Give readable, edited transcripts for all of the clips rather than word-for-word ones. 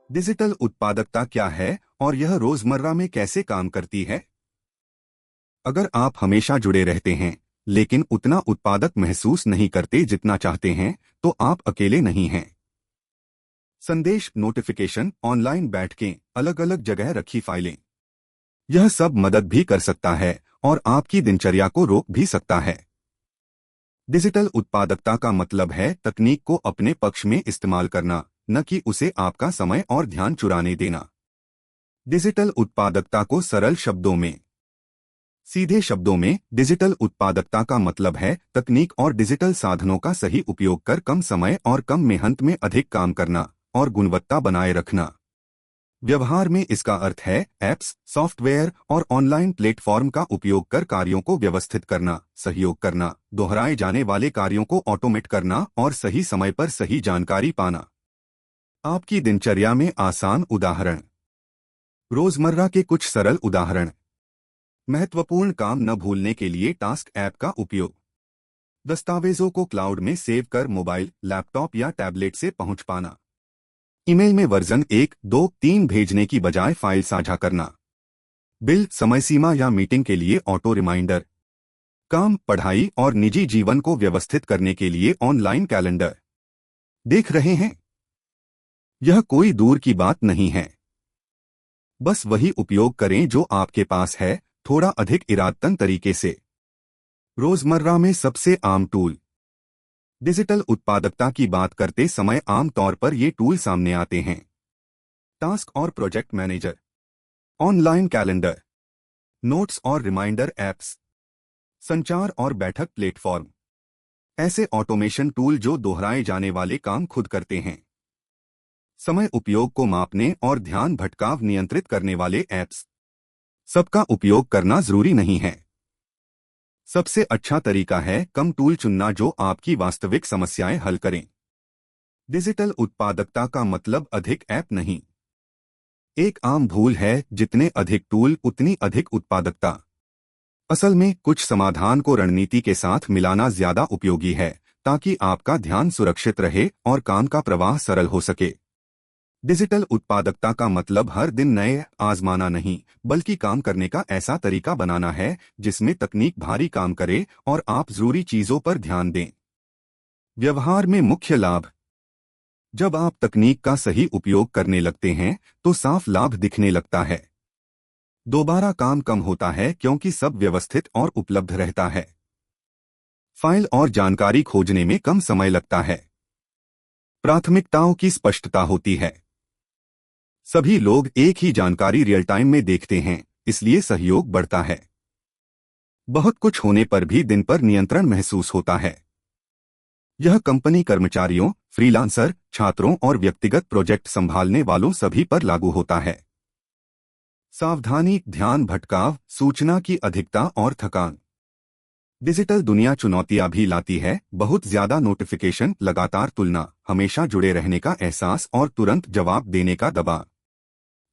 Digital उत्पादकता क्या है और यह रोजमर्रा में कैसे काम करती है? अगर आप हमेशा जुड़े रहते हैं लेकिन उतना उत्पादक महसूस नहीं करते जितना चाहते हैं, तो आप अकेले नहीं हैं। संदेश, नोटिफिकेशन, ऑनलाइन बैठकें, अलग अलग जगह रखी फाइलें, यह सब मदद भी कर सकता है और आपकी दिनचर्या को रोक भी सकता है। डिजिटल उत्पादकता का मतलब है तकनीक को अपने पक्ष में इस्तेमाल करना, न कि उसे आपका समय और ध्यान चुराने देना। डिजिटल उत्पादकता को सरल शब्दों में, सीधे शब्दों में, डिजिटल उत्पादकता का मतलब है तकनीक और डिजिटल साधनों का सही उपयोग कर कम समय और कम मेहनत में अधिक काम करना और गुणवत्ता बनाए रखना। व्यवहार में इसका अर्थ है ऐप्स, सॉफ्टवेयर और ऑनलाइन प्लेटफॉर्म का उपयोग कर कार्यों को व्यवस्थित करना, सहयोग करना, दोहराए जाने वाले कार्यों को ऑटोमेट करना और सही समय पर सही जानकारी पाना। आपकी दिनचर्या में आसान उदाहरण। रोजमर्रा के कुछ सरल उदाहरण। महत्वपूर्ण काम न भूलने के लिए टास्क ऐप का उपयोग। दस्तावेजों को क्लाउड में सेव कर मोबाइल, लैपटॉप या टैबलेट से पहुंच पाना। ईमेल में वर्जन 1, 2, 3 भेजने की बजाय फाइल साझा करना। बिल, समय सीमा या मीटिंग के लिए ऑटो रिमाइंडर। काम, पढ़ाई और निजी जीवन को व्यवस्थित करने के लिए ऑनलाइन कैलेंडर। देख रहे हैं? यह कोई दूर की बात नहीं है। बस वही उपयोग करें जो आपके पास है, थोड़ा अधिक इरादतन तरीके से। रोजमर्रा में सबसे आम टूल। डिजिटल उत्पादकता की बात करते समय आम तौर पर ये टूल सामने आते हैं। टास्क और project manager, online calendar, notes और रिमाइंडर ऐप्स, संचार और बैठक प्लेटफॉर्म। ऐसे ऑटोमेशन टूल जो दोहराए जाने वाले काम खुद करते हैं। समय उपयोग को मापने और ध्यान भटकाव नियंत्रित करने वाले ऐप्स। सबका उपयोग करना जरूरी नहीं है। सबसे अच्छा तरीका है कम टूल चुनना जो आपकी वास्तविक समस्याएं हल करें। डिजिटल उत्पादकता का मतलब अधिक ऐप नहीं। एक आम भूल है जितने अधिक टूल उतनी अधिक उत्पादकता। असल में कुछ समाधान को रणनीति के साथ मिलाना ज्यादा उपयोगी है, ताकि आपका ध्यान सुरक्षित रहे और काम का प्रवाह सरल हो सके। डिजिटल उत्पादकता का मतलब हर दिन नए आजमाना नहीं, बल्कि काम करने का ऐसा तरीका बनाना है जिसमें तकनीक भारी काम करे और आप जरूरी चीजों पर ध्यान दें। व्यवहार में मुख्य लाभ। जब आप तकनीक का सही उपयोग करने लगते हैं तो साफ लाभ दिखने लगता है। दोबारा काम कम होता है क्योंकि सब व्यवस्थित और उपलब्ध रहता है। फाइल और जानकारी खोजने में कम समय लगता है। प्राथमिकताओं की स्पष्टता होती है। सभी लोग एक ही जानकारी रियल टाइम में देखते हैं, इसलिए सहयोग बढ़ता है। बहुत कुछ होने पर भी दिन पर नियंत्रण महसूस होता है। यह कंपनी कर्मचारियों, फ्रीलांसर, छात्रों और व्यक्तिगत प्रोजेक्ट संभालने वालों सभी पर लागू होता है। सावधानी, ध्यान भटकाव, सूचना की अधिकता और थकान। डिजिटल दुनिया चुनौतियां भी लाती है। बहुत ज्यादा नोटिफिकेशन, लगातार तुलना, हमेशा जुड़े रहने का एहसास और तुरंत जवाब देने का दबाव।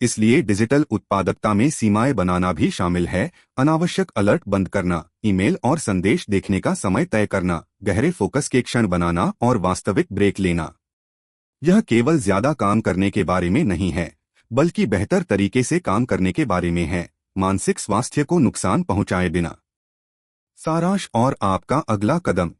इसलिए डिजिटल उत्पादकता में सीमाएं बनाना भी शामिल है। अनावश्यक अलर्ट बंद करना, ईमेल और संदेश देखने का समय तय करना, गहरे फोकस के क्षण बनाना और वास्तविक ब्रेक लेना। यह केवल ज्यादा काम करने के बारे में नहीं है, बल्कि बेहतर तरीके से काम करने के बारे में है, मानसिक स्वास्थ्य को नुकसान पहुंचाए बिना। सारांश और आपका अगला कदम।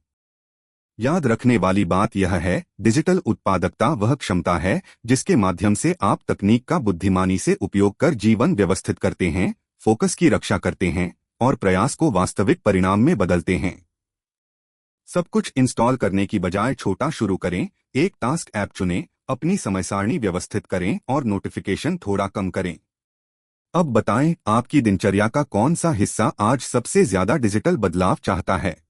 याद रखने वाली बात यह है, डिजिटल उत्पादकता वह क्षमता है जिसके माध्यम से आप तकनीक का बुद्धिमानी से उपयोग कर जीवन व्यवस्थित करते हैं, फोकस की रक्षा करते हैं और प्रयास को वास्तविक परिणाम में बदलते हैं। सब कुछ इंस्टॉल करने की बजाय छोटा शुरू करें। एक टास्क ऐप चुनें, अपनी समय सारणी व्यवस्थित करें और नोटिफिकेशन थोड़ा कम करें। अब बताएं, आपकी दिनचर्या का कौन सा हिस्सा आज सबसे ज्यादा डिजिटल बदलाव चाहता है?